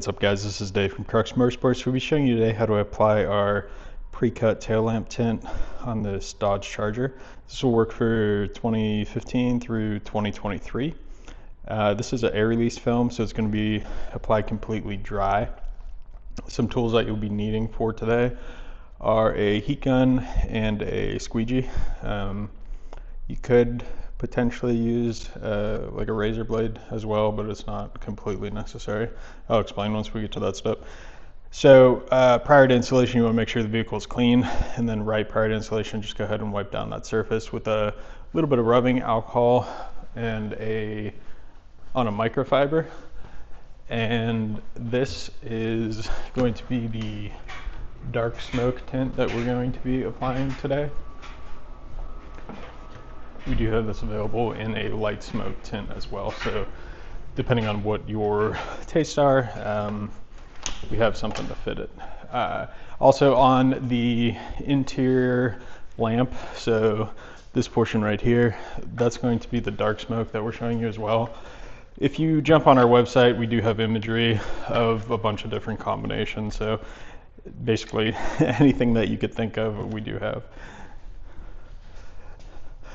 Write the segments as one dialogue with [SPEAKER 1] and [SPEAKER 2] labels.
[SPEAKER 1] What's up guys, this is Dave from Crux Motorsports. We'll be showing you today how to apply our pre-cut tail lamp tint on this Dodge Charger. This will work for 2015 through 2023. This is an air release film, so it's going to be applied completely dry. Some tools that you'll be needing for today are a heat gun and a squeegee. You could potentially use like a razor blade as well, but it's not completely necessary. I'll explain once we get to that step. So prior to installation, you want to make sure the vehicle is clean, and then right prior to installation, just go ahead and wipe down that surface with a little bit of rubbing alcohol and on a microfiber. And this is going to be the dark smoke tint that we're going to be applying today. We do have this available in a light smoke tint as well, so depending on what your tastes are, we have something to fit it. Also on the interior lamp, so this portion right here, that's going to be the dark smoke that we're showing you as well. If you jump on our website, we do have imagery of a bunch of different combinations, so basically anything that you could think of, we do have.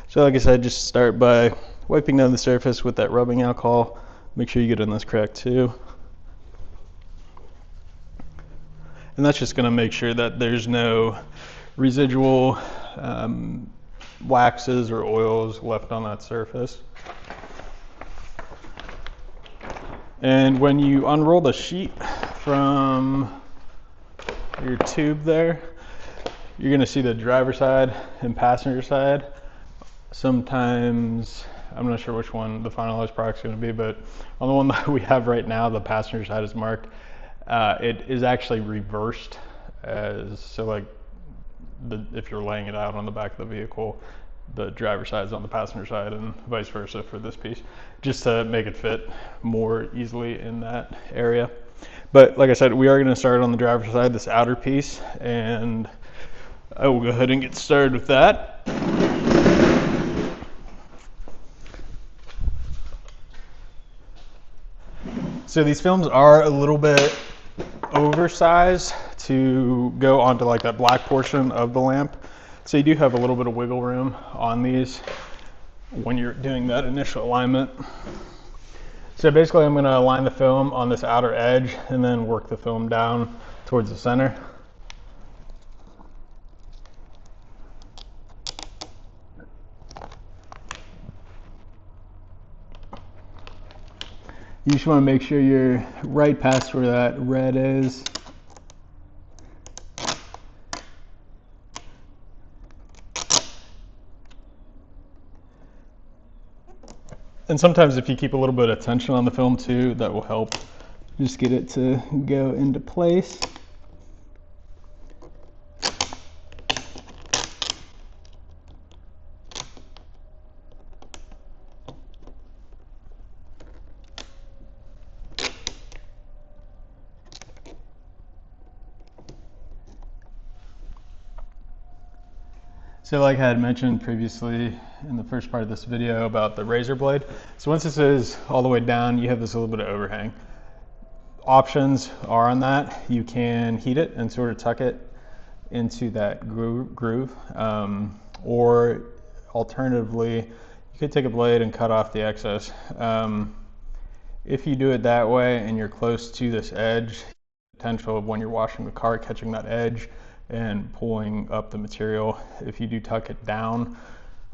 [SPEAKER 1] So like I said, just start by wiping down the surface with that rubbing alcohol. Make sure you get in this crack too. And that's just going to make sure that there's no residual waxes or oils left on that surface. And when you unroll the sheet from your tube there, you're going to see the driver's side and passenger side. Sometimes, I'm not sure which one the finalized product's going to be, but on the one that we have right now, the passenger side is marked. It is actually reversed, so like if you're laying it out on the back of the vehicle, the driver's side is on the passenger side and vice versa for this piece, just to make it fit more easily in that area. But like I said, we are going to start on the driver's side, this outer piece, and I will go ahead and get started with that. So these films are a little bit oversized to go onto like that black portion of the lamp. So you do have a little bit of wiggle room on these when you're doing that initial alignment. So basically I'm going to align the film on this outer edge and then work the film down towards the center. You just want to make sure you're right past where that red is. And sometimes if you keep a little bit of tension on the film too, that will help just get it to go into place. So like I had mentioned previously in the first part of this video about the razor blade, so once this is all the way down, you have this little bit of overhang. Options are on that. You can heat it and sort of tuck it into that groove, or alternatively, you could take a blade and cut off the excess. If you do it that way and you're close to this edge, potential of when you're washing the car catching that edge and pulling up the material. If you do tuck it down,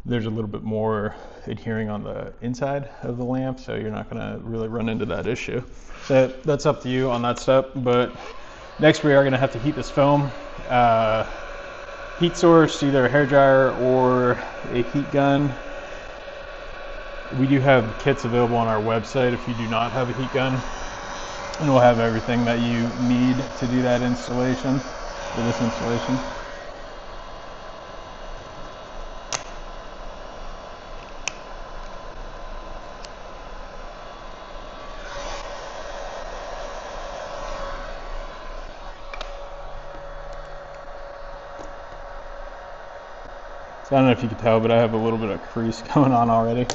[SPEAKER 1] there's a little bit more adhering on the inside of the lamp, so you're not going to really run into that issue. So that's up to you on that step. But next we are going to have to heat this film. Heat source, either a hairdryer or a heat gun. We do have kits available on our website if you do not have a heat gun, and we'll have everything that you need to do that installation. For this installation. So I don't know if you can tell, but I have a little bit of crease going on already.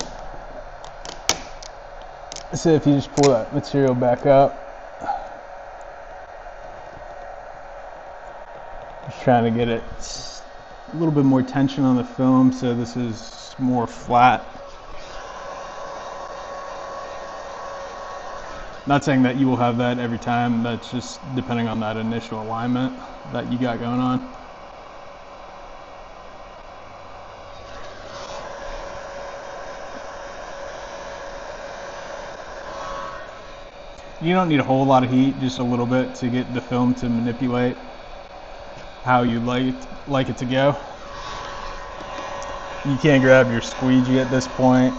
[SPEAKER 1] So if you just pull that material back up, trying to get it a little bit more tension on the film, so this is more flat. Not saying that you will have that every time, that's just depending on that initial alignment that you got going on. You don't need a whole lot of heat, just a little bit to get the film to manipulate how you like it to go. You can't grab your squeegee at this point.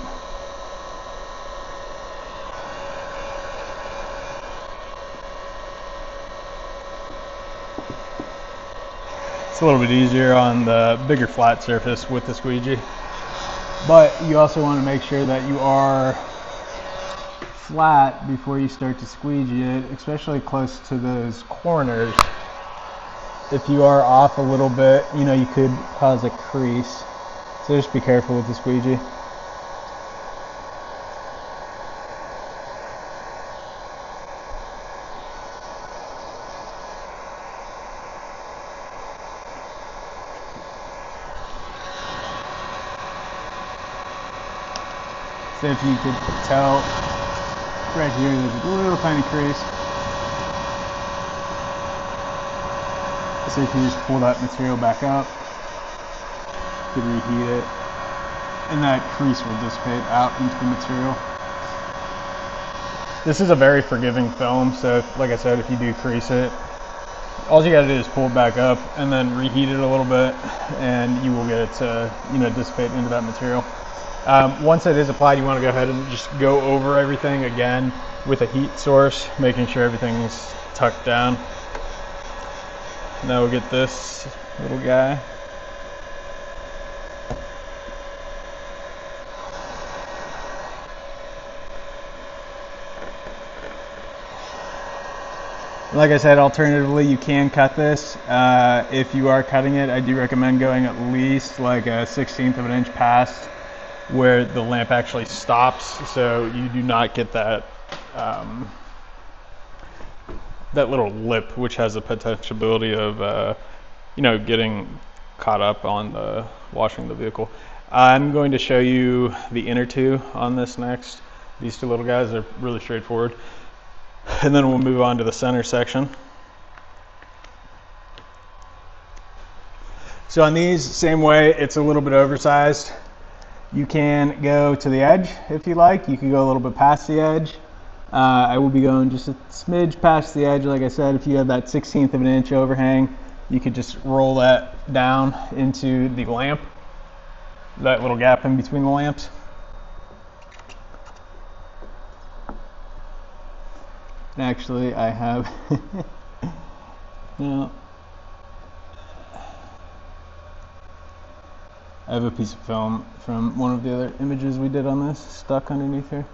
[SPEAKER 1] It's a little bit easier on the bigger flat surface with the squeegee, but you also want to make sure that you are flat before you start to squeegee it, especially close to those corners. If you are off a little bit, you know, you could cause a crease, so just be careful with the squeegee. So if you could tell, right here there's a little tiny crease. So if you just pull that material back up, you can reheat it, and that crease will dissipate out into the material. This is a very forgiving film, so like I said, if you do crease it, all you gotta do is pull it back up and then reheat it a little bit, and you will get it to, you know, dissipate into that material. Once it is applied, you want to go ahead and just go over everything again with a heat source, making sure everything's tucked down. Now we'll get this little guy. Like I said, alternatively, you can cut this. If you are cutting it, I do recommend going at least like a 1/16 of an inch past where the lamp actually stops, so you do not get that that little lip, which has the potentiality of you know, getting caught up on the washing the vehicle. I'm going to show you the inner two on this next. These two little guys are really straightforward, and then we'll move on to the center section. So on these, same way, it's a little bit oversized. You can go to the edge if you like. You can go a little bit past the edge. I will be going just a smidge past the edge. Like I said, if you have that 1/16 of an inch overhang, you could just roll that down into the lamp, that little gap in between the lamps. And actually, I have now, I have a piece of film from one of the other images we did on this stuck underneath here.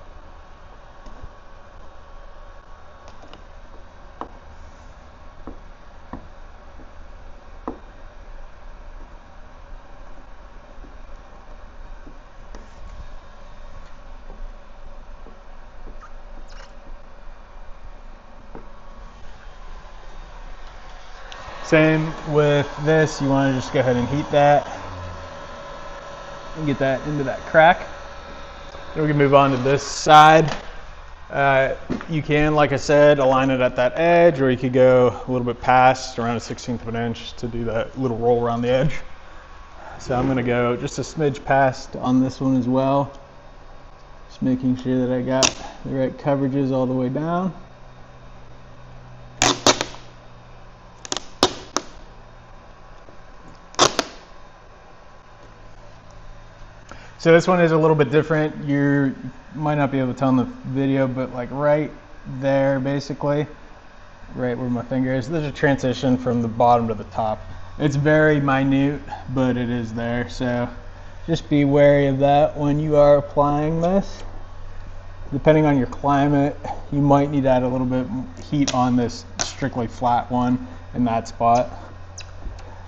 [SPEAKER 1] Same with this, you want to just go ahead and heat that and get that into that crack. Then we can move on to this side. You can, like I said, align it at that edge, or you could go a little bit past, around a 1/16 of an inch, to do that little roll around the edge. So I'm going to go just a smidge past on this one as well, just making sure that I got the right coverages all the way down. So this one is a little bit different. You might not be able to tell in the video, but like right there, basically, right where my finger is, there's a transition from the bottom to the top. It's very minute, but it is there. So just be wary of that when you are applying this. Depending on your climate, you might need to add a little bit heat on this strictly flat one in that spot.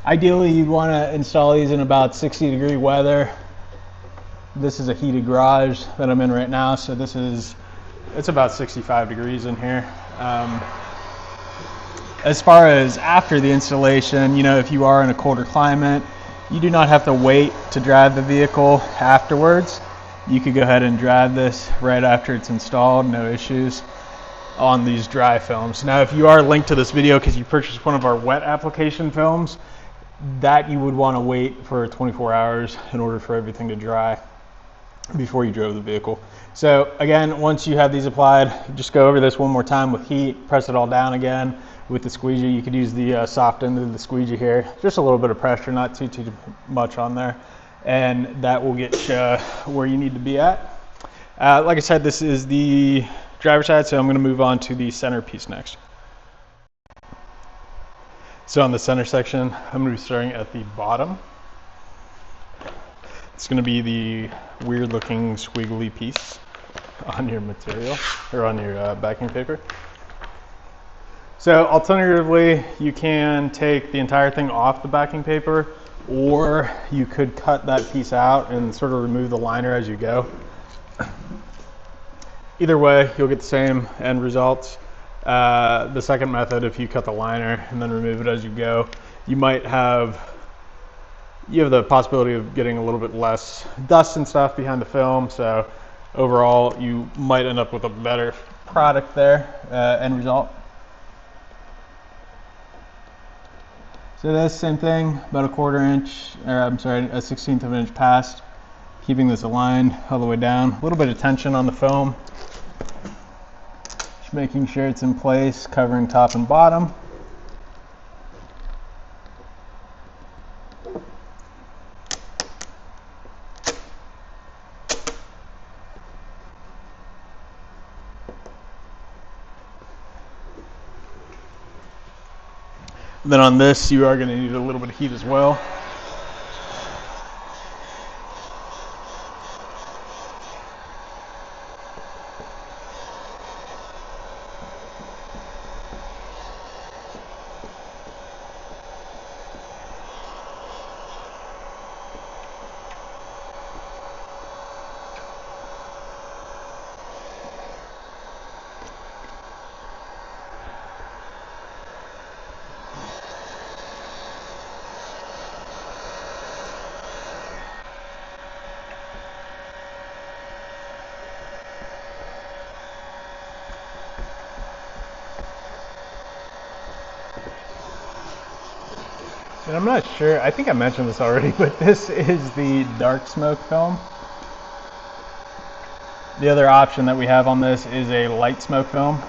[SPEAKER 1] Ideally, you'd want to install these in about 60-degree weather. This is a heated garage that I'm in right now, so it's about 65 degrees in here. As far as after the installation, if you are in a colder climate, you do not have to wait to drive the vehicle afterwards. You could go ahead and drive this right after it's installed, no issues on these dry films. Now, if you are linked to this video because you purchased one of our wet application films, that you would want to wait for 24 hours in order for everything to dry before you drove the vehicle. So again, once you have these applied, just go over this one more time with heat, press it all down again with the squeegee. You could use the soft end of the squeegee here, just a little bit of pressure, not too much on there, and that will get you where you need to be at. Like I said, this is the driver's side, so I'm going to move on to the center piece next. So on the center section, I'm going to be starting at the bottom. It's going to be the weird looking squiggly piece on your material, or on your backing paper. So alternatively, you can take the entire thing off the backing paper, or you could cut that piece out and sort of remove the liner as you go. Either way, you'll get the same end results. The second method, if you cut the liner and then remove it as you go, you have the possibility of getting a little bit less dust and stuff behind the film. So overall, you might end up with a better product there, end result. So this same thing, about a 1/16 of an inch past, keeping this aligned all the way down. A little bit of tension on the film, just making sure it's in place, covering top and bottom. Then on this, you are going to need a little bit of heat as well. And I'm not sure, I think I mentioned this already, but this is the dark smoke film. The other option that we have on this is a light smoke film.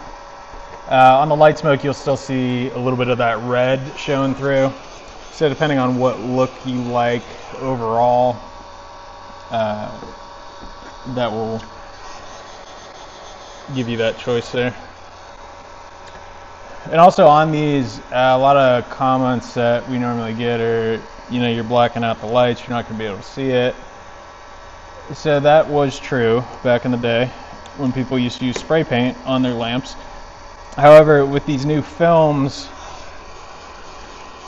[SPEAKER 1] On the light smoke, you'll still see a little bit of that red showing through. So depending on what look you like overall, that will give you that choice there. And also on these, a lot of comments that we normally get are, you're blacking out the lights, you're not going to be able to see it. So that was true back in the day when people used to use spray paint on their lamps. However, with these new films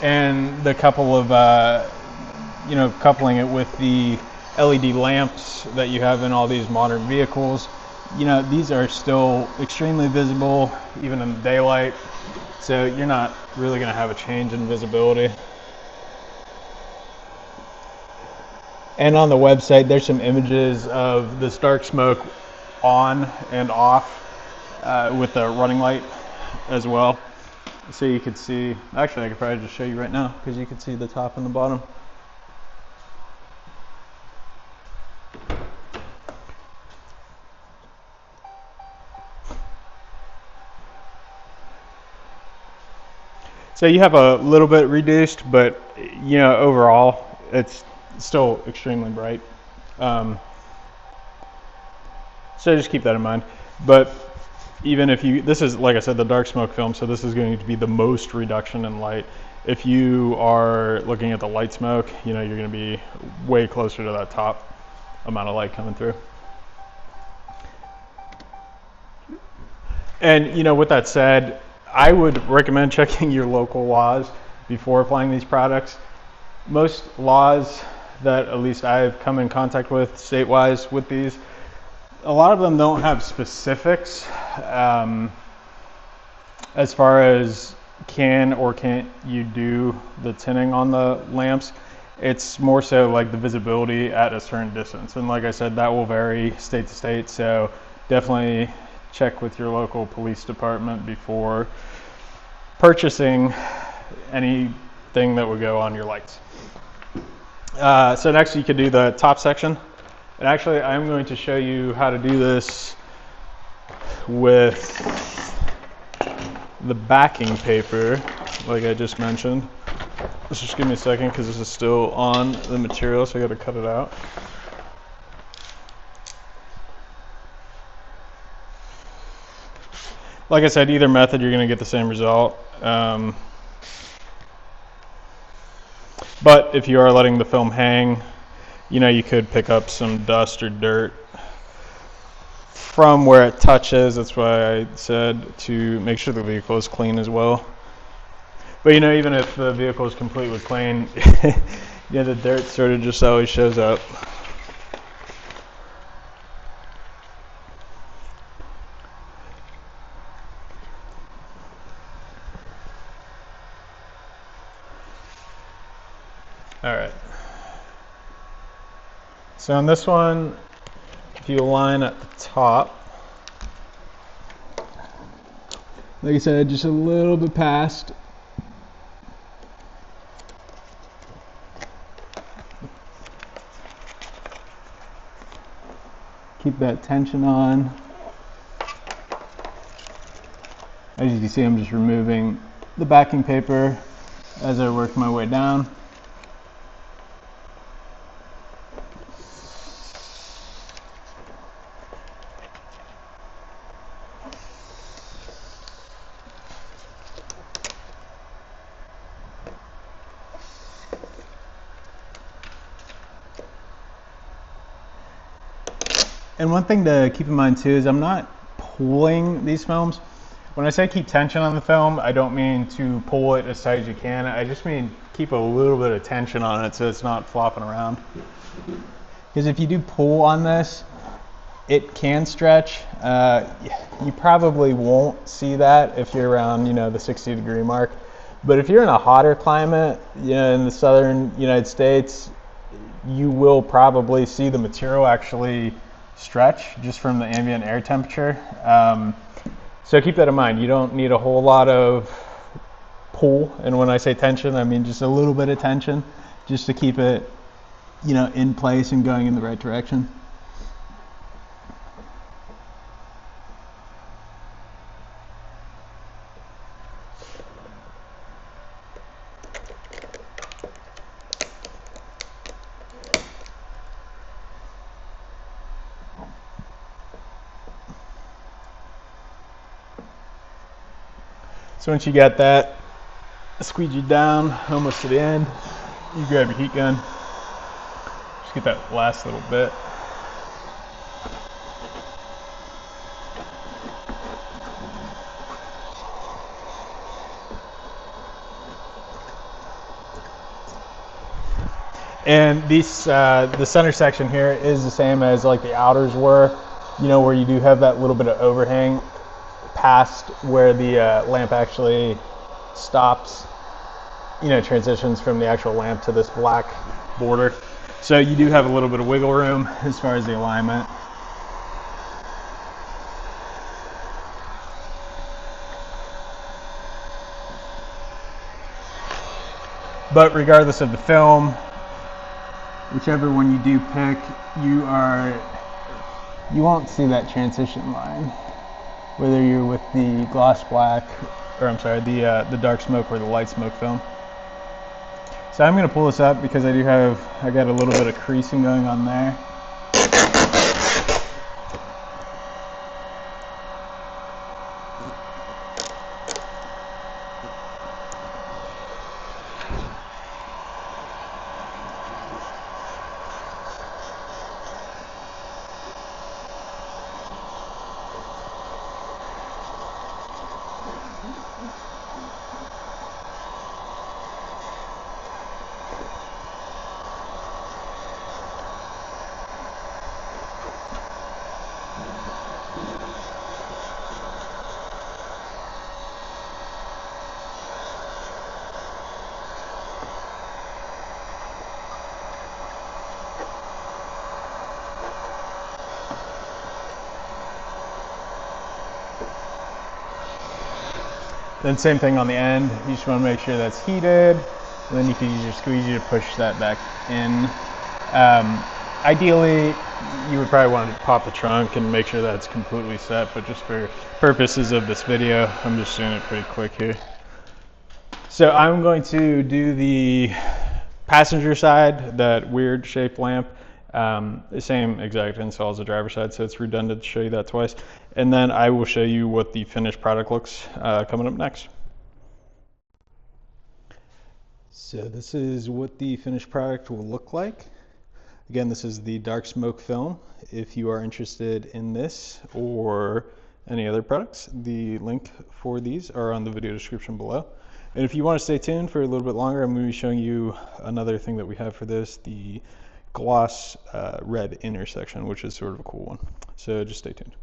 [SPEAKER 1] and the couple of, coupling it with the LED lamps that you have in all these modern vehicles, these are still extremely visible, even in the daylight. So you're not really going to have a change in visibility. And on the website, there's some images of this dark smoke on and off with the running light as well. So you could see, actually I could probably just show you right now because you can see the top and the bottom. So you have a little bit reduced, but overall it's still extremely bright. So just keep that in mind. But even if this is, like I said, the dark smoke film, so this is going to be the most reduction in light. If you are looking at the light smoke, you're going to be way closer to that top amount of light coming through. And with that said, I would recommend checking your local laws before applying these products. Most laws that at least I've come in contact with state-wise with these, a lot of them don't have specifics as far as can or can't you do the tinting on the lamps. It's more so like the visibility at a certain distance. And like I said, that will vary state to state. So definitely check with your local police department before purchasing anything that would go on your lights. So next you could do the top section. And actually I'm going to show you how to do this with the backing paper, like I just mentioned. Let's just give me a second because this is still on the material, so I got to cut it out. Like I said, either method you're going to get the same result. But if you are letting the film hang, you could pick up some dust or dirt from where it touches. That's why I said to make sure the vehicle is clean as well. But even if the vehicle is completely clean, the dirt sort of just always shows up. All right. So on this one, if you align at the top, like I said, just a little bit past. Keep that tension on. As you can see, I'm just removing the backing paper as I work my way down. And one thing to keep in mind too is I'm not pulling these films. When I say keep tension on the film, I don't mean to pull it as tight as you can. I just mean keep a little bit of tension on it so it's not flopping around. Because if you do pull on this, it can stretch. You probably won't see that if you're around, the 60-degree mark. But if you're in a hotter climate, in the southern United States, you will probably see the material actually stretch just from the ambient air temperature. So keep that in mind. You don't need a whole lot of pull, and when I say tension, I mean just a little bit of tension just to keep it in place and going in the right direction. So once you got that squeegee down almost to the end, you grab your heat gun, just get that last little bit. And these, the center section here is the same as like the outers were, where you do have that little bit of overhang past where the lamp actually stops, transitions from the actual lamp to this black border. So you do have a little bit of wiggle room as far as the alignment. But regardless of the film, whichever one you do pick, you won't see that transition line, whether you're with the gloss black, or I'm sorry, the dark smoke or the light smoke film. So I'm going to pull this up because I got a little bit of creasing going on there. Then same thing on the end. You just want to make sure that's heated. And then you can use your squeegee to push that back in. Ideally, you would probably want to pop the trunk and make sure that's completely set, but just for purposes of this video, I'm just doing it pretty quick here. So I'm going to do the passenger side, that weird shaped lamp. The same exact install as the driver's side, so it's redundant to show you that twice. And then I will show you what the finished product looks coming up next. So this is what the finished product will look like. Again, this is the dark smoke film. If you are interested in this or any other products, the link for these are on the video description below. And if you want to stay tuned for a little bit longer, I'm going to be showing you another thing that we have for this, the gloss red intersection, which is sort of a cool one. So just stay tuned.